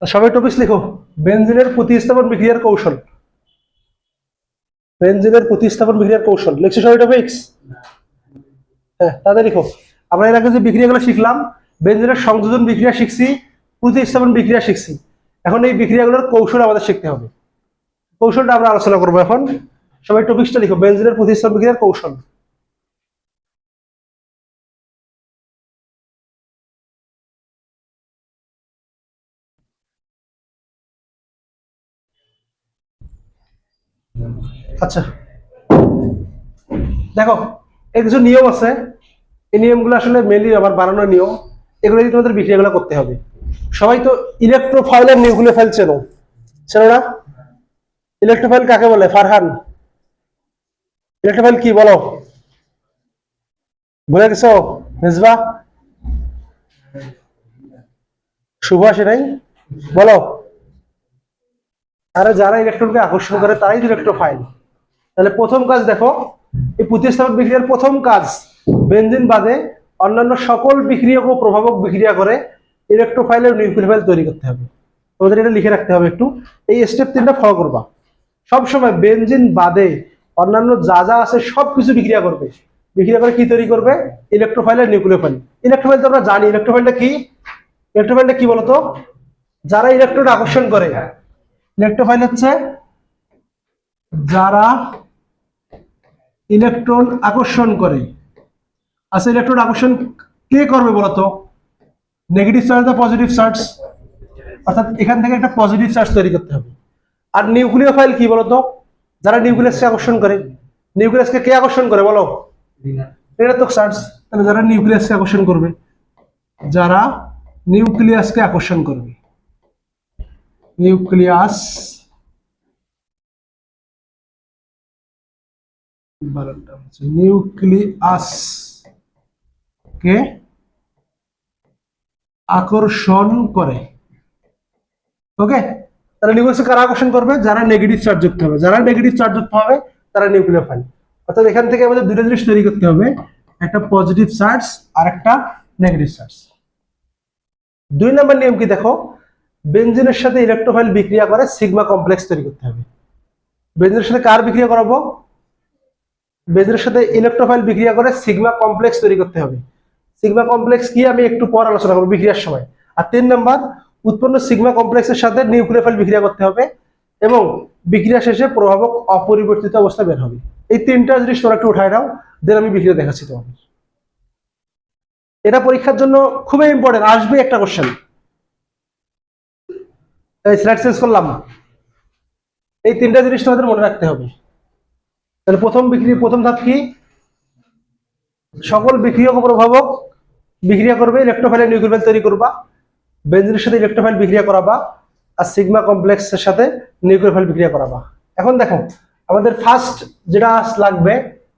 সবাই টপিক লিখো। বেনজিনের প্রতিস্থাপন বিক্রিয়ার কৌশল। বেনজিনের প্রতিস্থাপন বিক্রিয়ার কৌশল লিখছো সবাই টপিক্স? হ্যাঁ, তাদের লিখো। আমরা এর আগে যে বিক্রিয়াগুলো শিখলাম, বেনজিনের সংযোজন বিক্রিয়া শিখছি, প্রতিস্থাপন বিক্রিয়া শিখছি। এখন এই বিক্রিয়াগুলোর কৌশল আমাদের শিখতে হবে। কৌশলটা আমরা আলোচনা করবো এখন। সবাই টপিকসটা লিখো, বেনজিনের প্রতিস্থাপন বিক্রিয়ার কৌশল। আচ্ছা, দেখো এর কিছু নিয়ম আছে। এই নিয়মগুলো আসলে মেনলি আমার বানানোর নিয়ম। এগুলো দিয়ে তোমাদের বিক্রিয়াগুলো করতে হবে। সবাই তো ইলেকট্রোফাইল আর নিউক্লিওফাইল চেনো, চেনো না? ইলেকট্রোফাইল কাকে বলে ফারহান? ইলেকট্রোফাইল কি বলো? ভুলে গেছো মেজবা? শুভ আসে নাই? বলো। আরে যারা ইলেকট্রনকে আকর্ষণ করে তারাই ইলেকট্রোফাইল। তাহলে প্রথম কাজ দেখো, এই প্রতিস্থাপন বিক্রিয়ার প্রথম কাজ, বেনজিন বাদে অন্যান্য সকল বিক্রিয়ক ও প্রভাবক বিক্রিয়া করে ইলেকট্রোফাইল ও নিউক্লিওফাইল তৈরি করতে হবে। তোমাদের এটা লিখে রাখতে হবে একটু। এই স্টেপ 3টা ফলো করবা সবসময়। বেনজিন বাদে অন্যান্য যা যা আছে সবকিছু বিক্রিয়া করবে। বিক্রিয়া করে কি তৈরি করবে? ইলেকট্রোফাইল আর নিউক্লিওফাইল। ইলেকট্রোফাইল তো আমরা জানি, ইলেকট্রোফাইলটা কি? ইলেকট্রোফাইলটা কি বলতো? যারা ইলেকট্রন আকর্ষণ করে। ইলেকট্রোফাইল হচ্ছে যারা ইলেকট্রন আকর্ষণ করে। আচ্ছা, ইলেকট্রন আকর্ষণ কে করবে বলতো? নেগেটিভ চার্জ না পজিটিভ চার্জ? অর্থাৎ এখান থেকে একটা পজিটিভ চার্জ তৈরি করতে হবে। আর নিউক্লিওফাইল কি বলতো? যারা নিউক্লিয়াসকে আকর্ষণ করে। নিউক্লিয়াসকে কে আকর্ষণ করে বলো? ঋণাত্মক চার্জ। তাহলে যারা নিউক্লিয়াসকে আকর্ষণ করবে, যারা নিউক্লিয়াসকে আকর্ষণ করবে, নিউক্লিয়াস নিউক্লিয়াস কে আকর্ষণ করে। ওকে, তারা নিউক্লিয়াসকে কারা আকর্ষণ করবে? যারা নেগেটিভ চার্জ যুক্ত হবে। যারা নেগেটিভ চার্জ যুক্ত হবে তারা নিউক্লিওফাইল। অর্থাৎ এখান থেকে আমাদের দুটো জিনিস তৈরি করতে হবে, একটা পজিটিভ চার্জ আর একটা নেগেটিভ চার্জ। 2 নম্বর নিয়ম কি দেখো, বেনজিনের সাথে ইলেকট্রোফাইল বিক্রিয়া করে সিগমা কমপ্লেক্স তৈরি করতে হবে। বেনজিনের সাথে কার বিক্রিয়া করাবো? বেনজিনের সাথে ইলেকট্রোফাইল বিক্রিয়া করে সিগমা কমপ্লেক্স তৈরি করতে হবে। সিগমা কমপ্লেক্স কি আমি একটু পর আলোচনা করবো বিক্রিয়ার সময়। আর 3 নম্বর, উৎপন্ন সিগমা কমপ্লেক্সের সাথে নিউক্লিওফাইল বিক্রিয়া করতে হবে এবং বিক্রিয়া শেষে প্রভাবক অপরিবর্তিত অবস্থা বের হবে। এই 3টা জিনিস তোমরা একটু উঠায় নাও, দেন আমি বিক্রিয়া দেখাচ্ছি তোমাদের। এটা পরীক্ষার জন্য খুবই ইম্পর্টেন্ট, আসবে একটা কোশ্চেন। এই স্লাইড চেঞ্জ করলাম। এই 3টা জিনিস তোমাদের মনে রাখতে হবে। তাহলে প্রথম ধাপ কি? সকল বিক্রিয়ক ও প্রভাবক বিক্রিয়া করবে, ইলেকট্রোফাইল নিউক্লিওফাইল তৈরি করবা, বেনজিনের সাথে ইলেকট্রোফাইল বিক্রিয়া করাবা, আর সিগমা কমপ্লেক্সের সাথে নিউক্লিওফাইল বিক্রিয়া করাবা। এখন দেখো আমাদের ফার্স্ট যেটা লাগবে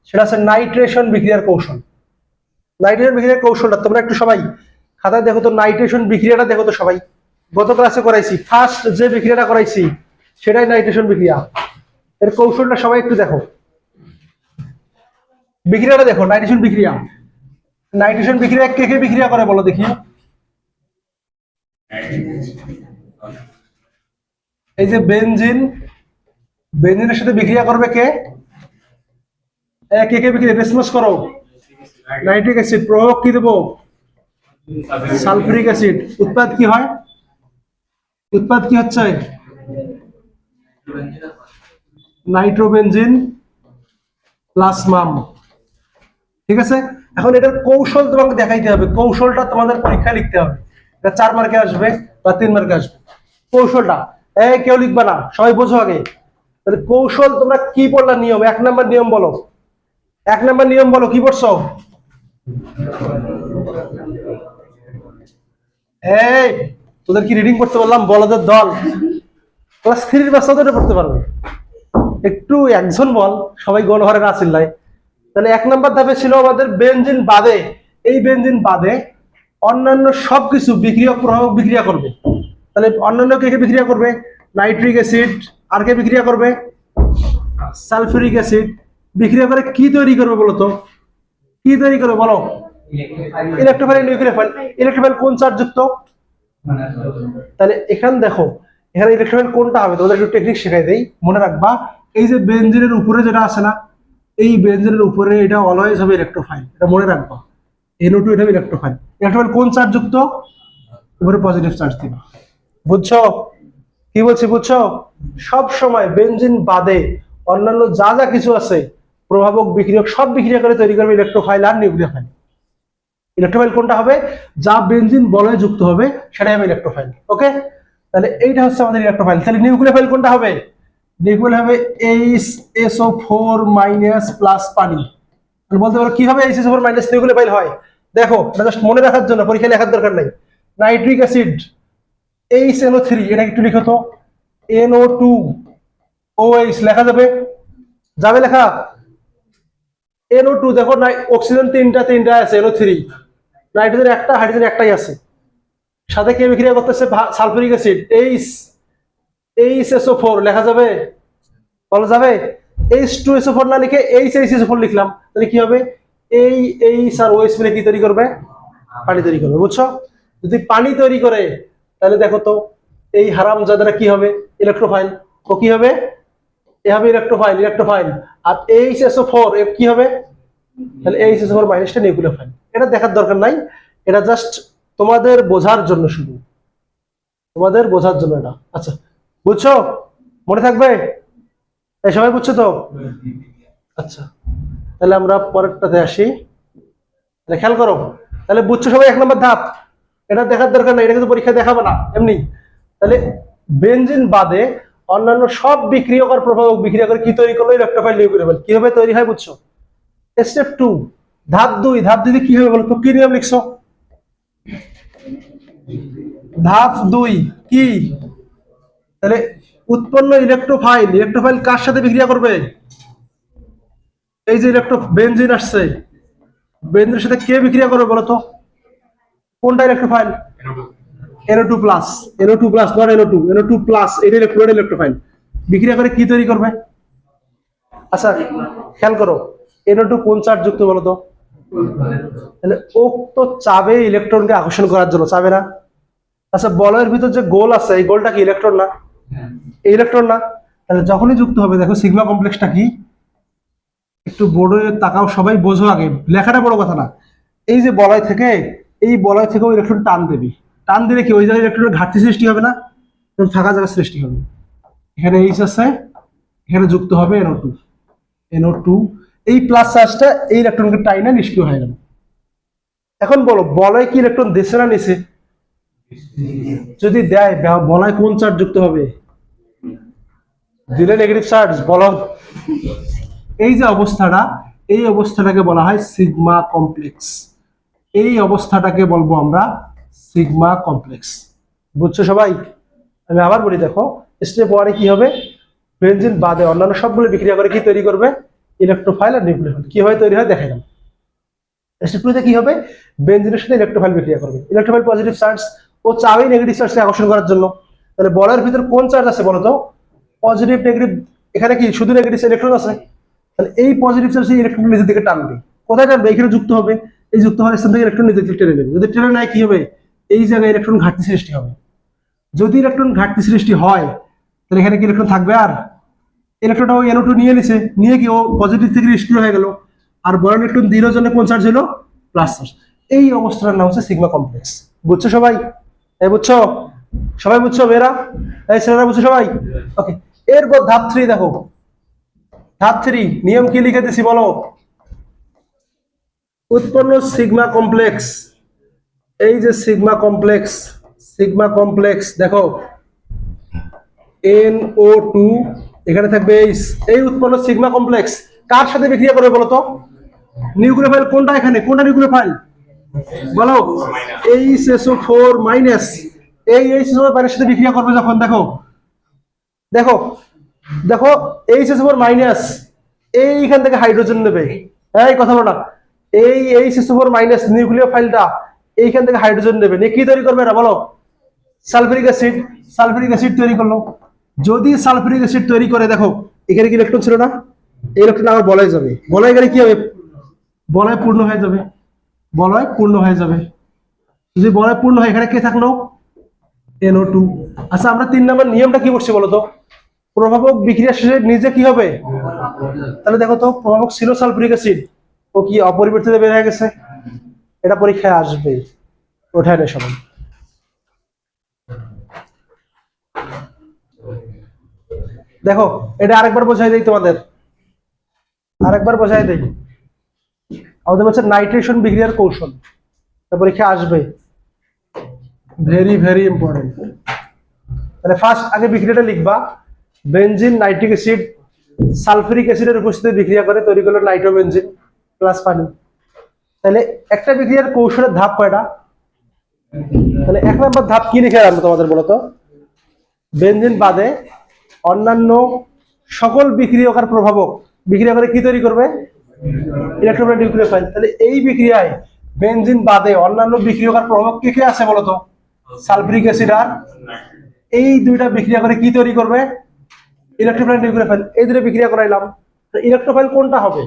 সেটা হচ্ছে নাইট্রেশন বিক্রিয়ার কৌশল। নাইট্রেশন বিক্রিয়ার কৌশলটা তোমরা একটু সবাই খাতায় দেখো তো। নাইট্রেশন বিক্রিয়াটা দেখো তো সবাই। গত ক্লাসে করাইছি, ফার্স্ট যে বিক্রিয়াটা করাইছি সেটাই নাইট্রেশন বিক্রিয়া। এর কৌশলটা সবাই একটু দেখো। বিক্রিয়াটা দেখো, নাইট্রেশন বিক্রিয়া। নাইট্রেশন বিক্রিয়া কে কে বিক্রিয়া করে বলো দেখি? এই যে বেনজিন, বেনজিনের সাথে বিক্রিয়া করবে কে? কে কে বিক্রিয়া? রেসপন্স করো। Nitric acid. প্রভাবক কি দেবো? Sulphuric acid. উৎপাদ কি হয়? উৎপাদ কি হচ্ছে? নাইট্রোবেনজিন প্লাসমাম। ঠিক আছে, এখন এটার কৌশল তোমাকে দেখাইতে হবে। কৌশলটা তোমাদের পরীক্ষায় লিখতে হবে। এটা 4 মার্কে আসবে বা 3 মার্কে আসবে। কৌশলটা কেউ লিখবা না, সবাই বোঝো আগে। তাহলে কৌশল তোমরা কি পড়লা? নিয়ম 1 নম্বর নিয়ম বলো। 1 নম্বর নিয়ম বলো, কি পড়ছো? এই তোদের কি রিডিং করতে বললাম? বলদের দল। ক্লাস 3 এর বাচ্চাদের পড়তে পারবে। একটু একজন বল, সবাই গণহারে না চিল্লায়। তাহলে 1 নম্বর ধাপে ছিল আমাদের বেনজিন বাদে, এই বেনজিন বাদে অন্যান্য সবকিছু বিক্রিয়ক প্রভাবক বিক্রিয়া করবে। তাহলে অন্যান্য কে কে বিক্রিয়া করবে? Nitric acid. আর কে বিক্রিয়া করবে? Sulphuric acid. বিক্রিয়া করে কি তৈরি করবে বলো তো? কি তৈরি করবে বলো? Electrophile nucleophile. ইলেকট্রোফাইল কোন চার্জ যুক্ত? তাহলে এখানে দেখো, এখানে ইলেকট্রোফাইল কোনটা হবে তোমাদের একটু টেকনিক শেখাই দেই, মনে রাখবা। এই যে বেনজিনের উপরে যেটা আছে না, এই বেনজিনের উপরে এটা অলওয়েজ হবে ইলেকট্রোফাইল, এটা মনে রাখবা। NO2 এটা হবে ইলেকট্রোফাইল। ইলেকট্রোফাইল কোন চার্জ যুক্ত? উপরে পজিটিভ চার্জ দিবা। বুঝছো কি বলছি? বুঝছো? সব সময় বেনজিন বাদে অন্যান্য যা যা কিছু আছে প্রভাবক বিক্রিয়ক সব বিক্রিয়া করে তৈরি করবে ইলেকট্রোফাইল আর নিউক্লিওফাইল। ইলেকট্রোফাইল কোনটা হবে? যা বেনজিন বলয়ে যুক্ত হবে সেটাই হবে ইলেকট্রোফাইল। ওকে, তাহলে এইটা হচ্ছে আমাদের ইলেকট্রোফাইল। তাহলে নিউক্লিওফাইল কোনটা হবে? নিউক্লিওফাইল হবে HSO4 মাইনাস প্লাস পানি। বলতে পারো কিভাবে HSO4 মাইনাস নিউক্লিওফাইল হয়? দেখো, এটা জাস্ট মনে রাখার জন্য, পরীক্ষায় লেখার দরকার নাই। নাইট্রিক অ্যাসিড HNO3, এটা একটু লিখো তো, NO2OH লেখা যাবে? যাবে লেখা? NO2 দেখো, অক্সিজেন তিনটা আছে, NO3, নাইট্রোজেন একটা, হাইড্রোজেন একটাই আছে। সাথে কে বিক্রিয়া করতেছে? সালফিউরিক অ্যাসিড HSO4 লেখা যাবে? বলা যাবে? H2SO4 না লিখে HCl লিখলাম, তাহলে কি হবে? H আর OH মিলে কি তৈরি করবে? পানি তৈরি করবে। বুঝছো? যদি পানি তৈরি করে তাহলে দেখো তো এই হারামজাদারা কি হবে? ইলেকট্রোফাইল। ও কি হবে? এ হবে ইলেকট্রোফাইল। আর HSO4 কি হবে? তাহলে HSO4 মাইনাসটা নিউক্লিওফাইল। এটা দেখার দরকার নাই, এটা জাস্ট তোমাদের বোঝার জন্য, শুধু তোমাদের বোঝার জন্য এটা। আচ্ছা, বুঝছো? মনে থাকবে? এই সবাই বুঝছো তো? আচ্ছা, তাহলে আমরা পরেরটাতে আসি। তাহলে খেয়াল করো, তাহলে বুঝছো সবাই 1 নম্বর ধাপ? এটা দেখার দরকার নাই, এটা কিন্তু পরীক্ষা দেখাবে না এমনি। তাহলে বেনজিন বাদে অন্যান্য সব বিক্রিয়ক আর প্রভাবক বিক্রিয়া করে কি তৈরি করলো? Electrophile nucleophile. কিভাবে তৈরি হয় বুঝছো? স্টেপ 2, ধাপ 2। ধাপ 2 কি হবে বলো তো? কি নিয়ম লিখছো? ধাপ 2 কি? তাহলে উৎপন্ন ইলেকট্রোফাইল কার সাথে বিক্রিয়া করবে? এই যে বেনজিন আসছে, বেনজিনের সাথে কে বিক্রিয়া করবে বলো তো? কোনটা electrophile? NO2 plus. NO2 plus, not NO2, NO2 plus, এটা ইলেকট্রোফাইল। বিক্রিয়া করে কি তৈরি করবে? আচ্ছা, খেয়াল করো, NO2 কোন চার্জ যুক্ত বলো তো? তাহলে ও তো চাবে ইলেকট্রনকে আকর্ষণ করার জন্য, চাবে না? আচ্ছা, বলয়ের ভিতর যে গোল আছে, এই গোলটা কি ইলেকট্রন না? ইলেকট্রন না? তাহলে যখনই যুক্ত হবে, দেখো সিগমা কমপ্লেক্সটা কি? একটু বোর্ডে তাকাও, সবাই বোঝো, আগে লেখাটা বড় কথা না। এই যে বলয় থেকে, এই বলয় থেকে ইলেকট্রন টান দেবে, টান দিলে কি ওই জায়গায় ইলেকট্রনের ঘাটতি সৃষ্টি হবে না? ফাঁকা জায়গা সৃষ্টি হবে। এখানে H আছে, এখানে যুক্ত হবে NO2। এই প্লাস চার্জটা এই ইলেকট্রনকে টাইনা নিষ্ক্রিয় হয়ে গেল। এখন বলো, বলয় কি ইলেকট্রন দিচ্ছে না নিচে? যদি দেয়, বলয় কোন চার্জ যুক্ত হবে? দিলে নেগেটিভ চার্জ। বলো, এই যে অবস্থাটা, এই অবস্থাটাকে বলা হয় সিগমা কমপ্লেক্স। এই অবস্থাটাকে বলবো আমরা সিগমা কমপ্লেক্স। বুঝছো সবাই? আমি আবার বলি, দেখো স্টেপ 1 কি হবে? বেনজিন বাদে অন্যান্য সবগুলো বিক্রিয়া করে কি তৈরি করবে? ইলেকট্রোফাইল আর নিউক্লিওফাইল। কিভাবে তৈরি হয় দেখাইলাম। স্টেপ 2 তে কি হবে? বেনজিনের সাথে ইলেকট্রোফাইল বিক্রিয়া করবে। ইলেকট্রোফাইল পজিটিভ চার্জ, ও চাবেই নেগেটিভ চার্জকে আকর্ষণ করার জন্য। তাহলে বলের ভিতর কোন চার্জ আছে বলো তো? Positive negative. এখানে কি শুধু নেগেটিভ ইলেকট্রন আছে? তাহলে এই পজিটিভ চার্জ ইলেকট্রন নিজের দিকে টানবে। কোথায় টানবে? এখানে যুক্ত হবে। এই যুক্ত হওয়ার স্থান থেকে ইলেকট্রন নিজের দিকে টেনে নেবে। যদি টেনে নেয় কি হবে? এই জায়গায় ইলেকট্রন ঘাটতি সৃষ্টি হবে। যদি ইলেকট্রন ঘাটতি সৃষ্টি হয়, তাহলে এখানে কি ইলেকট্রন থাকবে? আর ইলেকট্রনটা ওই NO2 নিয়ে নিছে, নিয়ে কি ও পজিটিভ থেকে নিষ্ক্রিয় হয়ে গেল। আর বড় ইলেকট্রন দিল জন্য কোন চার্জ হলো? Plus charge. এই অবস্থাটার নাম হচ্ছে সিগমা কমপ্লেক্স। বুঝছো সবাই? এই বুঝছো? সবাই বুঝছো মেয়েরা? এই ছেলেরা বুঝছো সবাই? ওকে, এরপর ধাপ 3 দেখো। ধাপ 3 নিয়ম কি লিখে দিছি বলো? উৎপন্ন সিগমা কমপ্লেক্স, এই যে সিগমা কমপ্লেক্স দেখো, NO2, এখানে থাকবে এই উৎপন্ন সিগমা কমপ্লেক্স কার সাথে বিক্রিয়া করবে বলো তো? নিউক্লিওফাইল কোনটা? এখানে কোনটা নিউক্লিওফাইল বলো? HSO4 minus. এই HSO4 মাইনাস সাথে বিক্রিয়া করবে যখন, দেখো দেখো দেখো, HSO4 মাইনাস এইখান থেকে হাইড্রোজেন নেবে। এই কথা বলো না, এই HSO4 মাইনাস নিউক্লিওফাইলটা এইখান থেকে হাইড্রোজেন নেবে, নিয়ে কি তৈরি করবে এটা বলো? সালফিউরিক অ্যাসিড তৈরি করলো। যদি সালফিউরিক অ্যাসিড তৈরি করে, দেখো এখানে কি ইলেকট্রন ছিল না? এই ইলেকট্রন আবার বলয় যাবে, বলয় গেলে কি হবে? বলয় পূর্ণ হয়ে যাবে। বলয় পূর্ণ হয়ে যাবে। যদি বলয় পূর্ণ হয় এখানে কে থাকলো, NO2। আচ্ছা আমরা 3 নম্বর নিয়মটা কি করছি বলতো, প্রভাবক বিক্রিয়া শেষে নিজে কি হবে, তাহলে দেখো তো প্রভাবক ছিল সালফিউরিক অ্যাসিড, ও কি অপরিবর্তিত বের হয়ে গেছে, এটা পরীক্ষায় আসবে, ওঠায় না সবাই। দেখো এটা আরেকবার বোঝাই দেই তোমাদের, আরেকবার বোঝাই দেই। আমাদের হচ্ছে নাইট্রেশন বিক্রিয়ার কৌশল, এটা পরীক্ষা আসবে, ভেরি ভেরি ইম্পর্টেন্ট। তাহলে ফার্স্ট আগে বিক্রিয়াটা লিখবা, বেনজিন নাইট্রিক অ্যাসিড সালফিউরিক অ্যাসিডের উপস্থিতিতে বিক্রিয়া করে তৈরি করলো নাইট্রোবেনজিন প্লাস পানি। তাহলে একটা বিক্রিয়ার কৌশলের ধাপ কয়টা, তাহলে 1 নম্বর ধাপ কি লিখে রাখবো তোমাদের বলতো, বেনজিন বাদে অন্যান্য সকল বিক্রিয়কার প্রভাবক বিক্রিয়া করে কি তৈরি করবে, ইলেকট্রোপ্লাস্ট নিউক্লিওফাইল। তাহলে এই বিক্রিয়ায় বেনজিন বাদে অন্যান্য বিক্রিয়কার প্রভাবক কে কে আছে বলতো, সালফিউরিক অ্যাসিড আর এই দুইটা বিক্রিয়া করে কি তৈরি করবে, ইলেকট্রোপ্লাস্ট নিউক্লিওফাইল। এই দুটো বিক্রিয়া করাইলাম, ইলেকট্রোফাইল কোনটা হবে,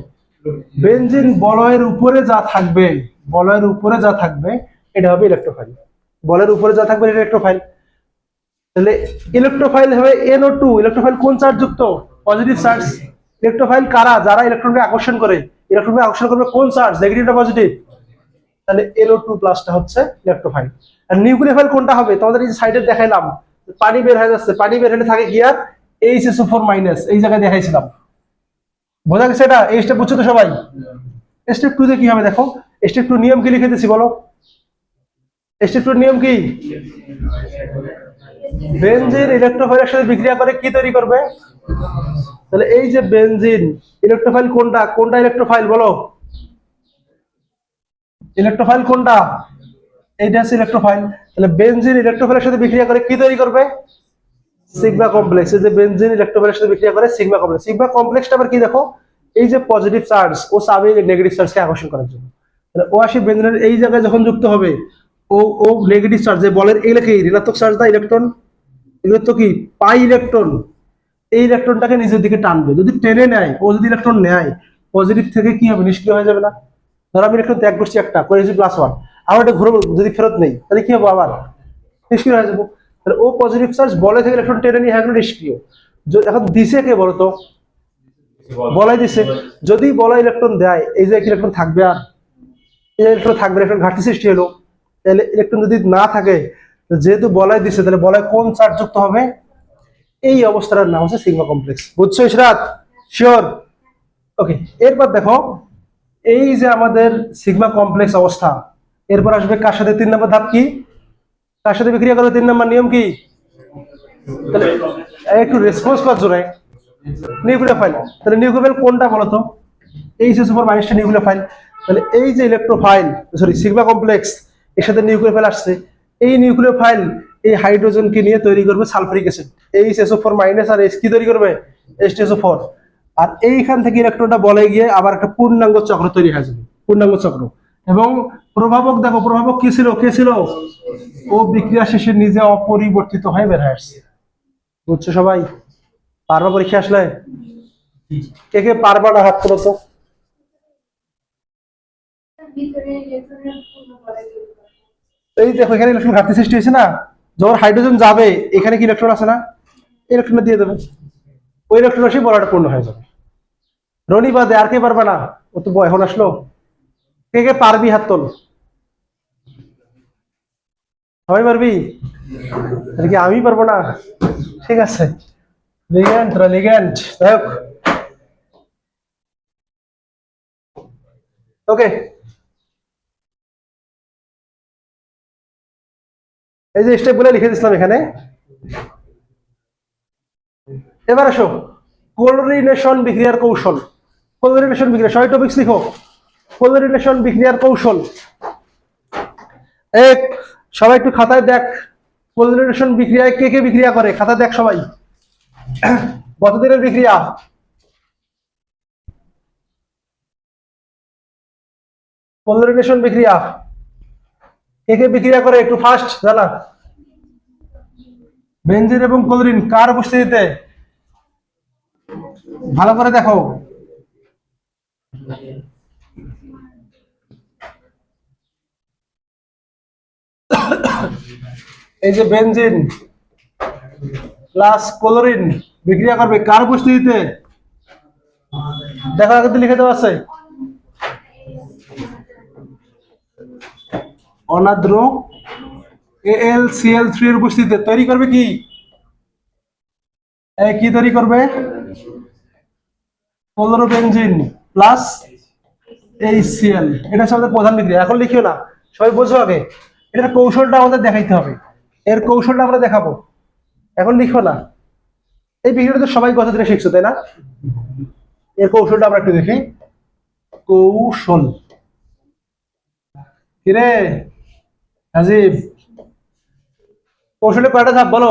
বেনজিন বলয়ের উপরে যা থাকবে, বলয়ের উপরে যা থাকবে এটা হবে ইলেকট্রোফাইল, বলের উপরে যা থাকবে এটা ইলেকট্রোফাইল। তাহলে ইলেকট্রোফাইল হবে NO2, ইলেকট্রোফাইল কোন চার্জ যুক্ত, পজিটিভ চার্জ। ইলেকট্রোফাইল কারা, যারা ইলেকট্রনকে আকর্ষণ করে, ইলেকট্রনকে আকর্ষণ করবে কোন চার্জ, নেগেটিভ না পজিটিভ, তাহলে NO2 প্লাসটা হচ্ছে ইলেকট্রোফাইল। আর নিউক্লিওফাইল কোনটা হবে, তোমাদের এই সাইডে দেখাইলাম, পানি বের হয়ে যাচ্ছে, পানি বের হলে থাকে কি আর HSO4 মাইনাস, এই জায়গায় দেখাইছিলাম, বোঝা গেছে এটা, এই স্টেপ বুঝছো তো সবাই। স্টেপ 2 তে কি হবে দেখো, স্টেপ 2 নিয়ম কি লিখে দিয়েছি বলো, স্টেপ 2 নিয়ম কি, বেনজিন ইলেকট্রোফাইলের সাথে বিক্রিয়া করে কি তৈরি করবে, তাহলে এই যে বেনজিন ইলেকট্রোফাইল কোনটা, কোনটা ইলেকট্রোফাইল বলো, ইলেকট্রোফাইল কোনটা, এইটা হচ্ছে ইলেকট্রোফাইল। তাহলে বেনজিন ইলেকট্রোফাইলের সাথে বিক্রিয়া করে কি তৈরি করবে, সিগমা কমপ্লেক্স। এই যে বেনজিন ইলেকট্রোফাইলের সাথে বিক্রিয়া করে সিগমা কমপ্লেক্স, সিগমা কমপ্লেক্সটা আবার কি দেখো, এই যে পজিটিভ চার্জ ও চাবে নেগেটিভ চার্জকে আকর্ষণ করার জন্য। তাহলে ও আসি বেনজিনের এই জায়গায় যখন যুক্ত হবে, ও ও নেগেটিভ চার্জ, যে বলের এই লেখে ঋণাত্মক চার্জ দা ইলেকট্রন, এগুলো তো কি পাই ইলেকট্রন, এই ইলেকট্রনটাকে নিজের দিকে টানবে, যদি টেনে নেয়, ও যদি ইলেকট্রন নেয় পজিটিভ থেকে কি হবে, নিষ্ক্রিয় হয়ে যাবে না। ধরো আমি ইলেকট্রন ত্যাগ করছি একটা, করেছি +1, আবার এটা ঘুরবো, যদি ফেরত নেই তাহলে কি হবে, আবার নিষ্ক্রিয় হয়ে যাবো। তাহলে ও পজিটিভ চার্জ বলে থেকে ইলেকট্রন টেনে নিয়ে হয়ে গেল নিষ্ক্রিয়। এখন দিছে কে বলতো, বলাই দিছে, যদি বলা ইলেকট্রন দেয় এই যে ইলেকট্রন থাকবে, আর এই ইলেকট্রন থাকবে, ইলেকট্রন ঘাটতি সৃষ্টি হলো। তাহলে ইলেকট্রন যদি না থাকে, যেহেতু বলাই দিছে, তাহলে বলয় কোন চার্জ যুক্ত হবে, এই অবস্থাটার নাম হচ্ছে সিগমা কমপ্লেক্স। বুঝছো ইশরাত, শিওর, ওকে। এরপর দেখো এই যে আমাদের সিগমা কমপ্লেক্স অবস্থা, এরপর আসবে কার সাথে, 3 নম্বর ধাপ কি, কার সাথে বিক্রিয়া করে, 3 নম্বর নিয়ম কি, তাহলে একটু রেসপন্স করার জন্য নিউক্লিওফাইল। তাহলে নিউক্লিওফাইল কোনটা বলতো, HSO4 মাইনাসটা নিউক্লিওফাইল। তাহলে এই যে ইলেকট্রোফাইল, সরি সিগমা কমপ্লেক্স, এর সাথে নিউক্লিওফাইল আসছে, এই নিউক্লিওফাইল এই হাইড্রোজেনকে নিয়ে তৈরি করবে সালফিউরিক অ্যাসিড, HSO4 মাইনাস আর H কি তৈরি করবে, H2SO4। আর এইখান থেকে ইলেকট্রনটা বলে গিয়ে আবার একটা পূর্ণাঙ্গ চক্র তৈরি হয়ে যাবে, পূর্ণাঙ্গ চক্র। এবং প্রভাবক দেখো, প্রভাবক কি ছিল, কে ছিল, ও বিক্রিয়া শেষে নিজে অপরিবর্তিত হয়ে বের হয়ে আসছে। বুঝছো সবাই, পারবা পরীক্ষা আসলে, কে কে পারবা না হাত তোলো তো। এই দেখো এখানে ইলেকট্রন ঘাটতি সৃষ্টি হয়েছে না, যখন হাইড্রোজেন যাবে এখানে কি ইলেকট্রন আছে না, ইলেকট্রন দিয়ে দেবে, ওই ইলেকট্রন এসে বলাটা পূর্ণ হয়ে যাবে। রনি বাদে আর কে পারবে না, ও তো এখন আসলো, কে কে পারবি হাত তোল, সবাই পারবি, তাহলে কি আমি পারবো না, ঠিক আছে, লিগ্যান্ড লিগ্যান্ড যাই হোক, ওকে। এই যে স্টেপ গুলো লিখে দিচ্ছিলাম এখানে। এবার আসো কোলরিনেশন বিক্রিয়ার কৌশল, কোলরিনেশন বিক্রিয়া, সবাই টপিকস লিখো, কোলরিনেশন বিক্রিয়ার কৌশল। এক, সবাই একটু খাতায় দেখ, কোলরিনেশন বিক্রিয়ায় কে কে বিক্রিয়া করে, খাতায় দেখ সবাই, কতদিনের বিক্রিয়া, কোলরিনেশন বিক্রিয়া কে কে বিক্রিয়া করে, একটু ফাস্ট জানা, বেনজিন এবং ক্লোরিন কার উপস্থিতিতে, ভালো করে দেখো, এই যে বেনজিন প্লাস ক্লোরিন বিক্রিয়া করবে কার উপস্থিতিতে? দেখো আগে তো লিখে দেওয়া আছে অনাদ্র AlCl3 এর উপস্থিতিতে তৈরি করবে কি? কি তৈরি করবে? Chlorobenzene plus HCl। এটা হচ্ছে আমাদের প্রধান বিক্রিয়া। এখন লিখিও না, সবাই বোঝো আগে। এটার কৌশলটা আমাদের দেখাইতে হবে, এর কৌশলটা আমরা দেখাবো। এখন লিখো না, এই বিক্রিয়াটা তো সবাই কথা ধরে শিখছো তাই না? এর কৌশলটা আমরা একটু দেখি। কৌশল কিরে হাজিব, কৌশলে কয়টা ধাপ বলো?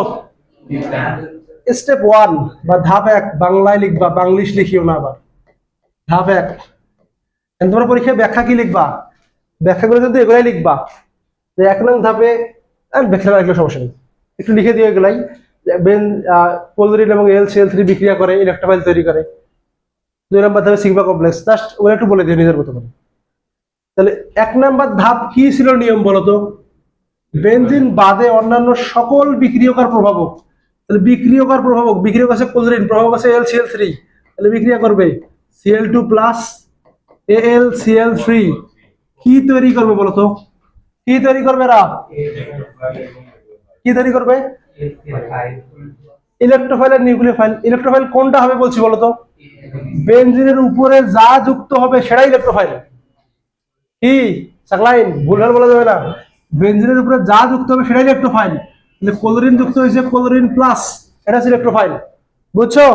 স্টেপ 1 বা ধাপ 1 বাংলায় লিখবা, বাংলিশ লিখিও না আবার। ধাপ 1 তোমার পরীক্ষায় ব্যাখ্যা কি লিখবা? ব্যাখ্যা করে কিন্তু এগুলাই লিখবা যে 1 নং ধাপে, ব্যাখ্যা না লিখলে সমস্যা নেই, একটু লিখে দিও এগুলাই। ক্লোরিন এবং AlCl3 বিক্রিয়া করে ইলেকট্রোফাইল তৈরি করে। 2 নম্বর ধাপে সিগমা কমপ্লেক্স, জাস্ট ওরা একটু বলে দিও নিজের মতো করে। তাহলে 1 নম্বর ধাপ কি ছিল নিয়ম বলতো? বেনজিন বাদে অন্যান্য সকল বিক্রিয়কার প্রভাবক। তাহলে বিক্রিয়কার প্রভাবক, বিক্রিয়ক আছে ক্লোরিন, প্রভাবক আছে AlCl3, তাহলে বিক্রিয়া করবে Cl2 প্লাস AlCl3। কি তৈরি করবে বলতো? কি তৈরি করবে এরা? কি তৈরি করবে? ইলেকট্রোফাইল আর নিউক্লিওফাইল। ইলেকট্রোফাইল কোনটা হবে বলছি বলতো? বেনজিনের উপরে যা যুক্ত হবে সেটাই ইলেকট্রোফাইল। কি সাকলাইন ভুলভাল বলা যাবে না, বেনজিনের উপরে যা যুক্ত হবে সেটাই ইলেকট্রোফাইল। তাহলে ক্লোরিন যুক্ত হয়েছে ক্লোরিন প্লাস, এটা হচ্ছে ইলেকট্রোফাইল, বুঝছো?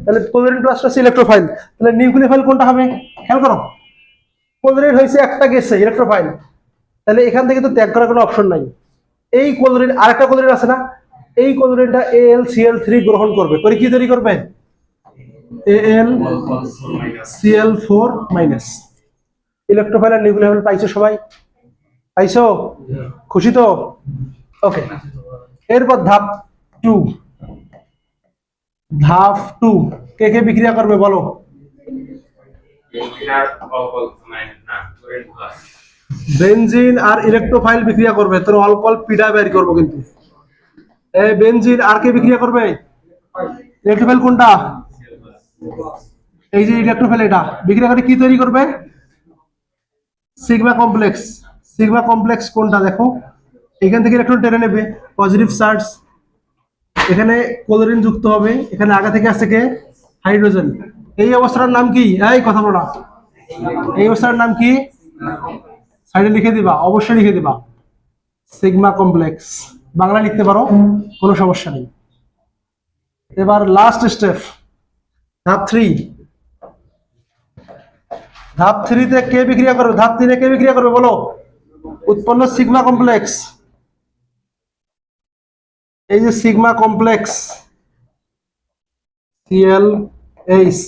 তাহলে ক্লোরিন প্লাসটা হচ্ছে ইলেকট্রোফাইল। তাহলে নিউক্লিওফাইল কোনটা হবে? খেয়াল করো, ক্লোরিন হয়েছে একটা গেছে ইলেকট্রোফাইল, তাহলে এখান থেকে তো ত্যাগ করার কোনো অপশন নাই। এই ক্লোরিন, আরেকটা ক্লোরিন আছে না, এই ক্লোরিনটা AlCl3 গ্রহণ করবে, করে কি তৈরি করবে? AlCl4 minus. ইলেকট্রোফাইল আর নিউক্লিওফাইল পাইছো সবাই? পাইছো? খুশি তো? ওকে, এরপর ধাপ 2। ধাপ 2 কে কে বিক্রিয়া করবে বলো? বেনজিন আর ইলেকট্রোফাইল বিক্রিয়া করবে। তোর অল্প পিডা বের করবো কিন্তু। এই বেনজিন আর কে বিক্রিয়া করবে? ইলেকট্রোফাইল কোনটা? এই যে ইলেকট্রোফাইল, এটা বিক্রিয়া করে কি তৈরি করবে? Sigma complex. সিগমা কমপ্লেক্স কোনটা দেখো, এখান থেকে ইলেকট্রন টেনে নেবে, পজিটিভ চার্জ, এখানে ক্লোরিন যুক্ত হবে, এখানে আগে থেকে আছে কে? হাইড্রোজেন। এই অবস্থার নাম কি? এই কথা বলো না, এই অবস্থার নাম কি? সাইডে লিখে দিবা, অবশ্যই লিখে দিবা, সিগমা কমপ্লেক্স। বাংলা লিখতে পারো, কোনো সমস্যা নেই। এবার লাস্ট স্টেপ, ধাপ 3। ধাপ 3 তে কে বিক্রিয়া করবে? ধাপ 3 এ কে বিক্রিয়া করবে বলো? উৎপন্ন সিগমা কমপ্লেক্স, এই যে সিগমা কমপ্লেক্স ClH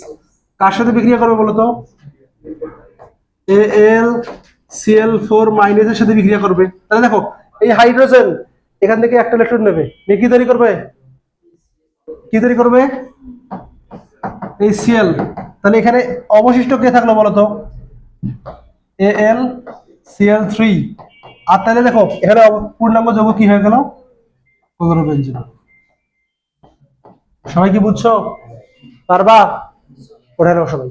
কার সাথে বিক্রিয়া করবে বলো তো? AlCl4 মাইনাসের সাথে বিক্রিয়া করবে। তাহলে দেখো, এই হাইড্রোজেন এখান থেকে একটা ইলেকট্রন নেবে, নিয়ে কি তৈরি করবে? কি তৈরি করবে? HCl। তাহলে এখানে অবশিষ্ট কে থাকলো বলতো? AlCl3। আর তাহলে দেখো এখানে পূর্ণাঙ্গ যৌগ কি হয়ে গেল? ক্লোরোবেনজিন। সবাই কি বুঝছো? পারবা? ওঠানো সবাই।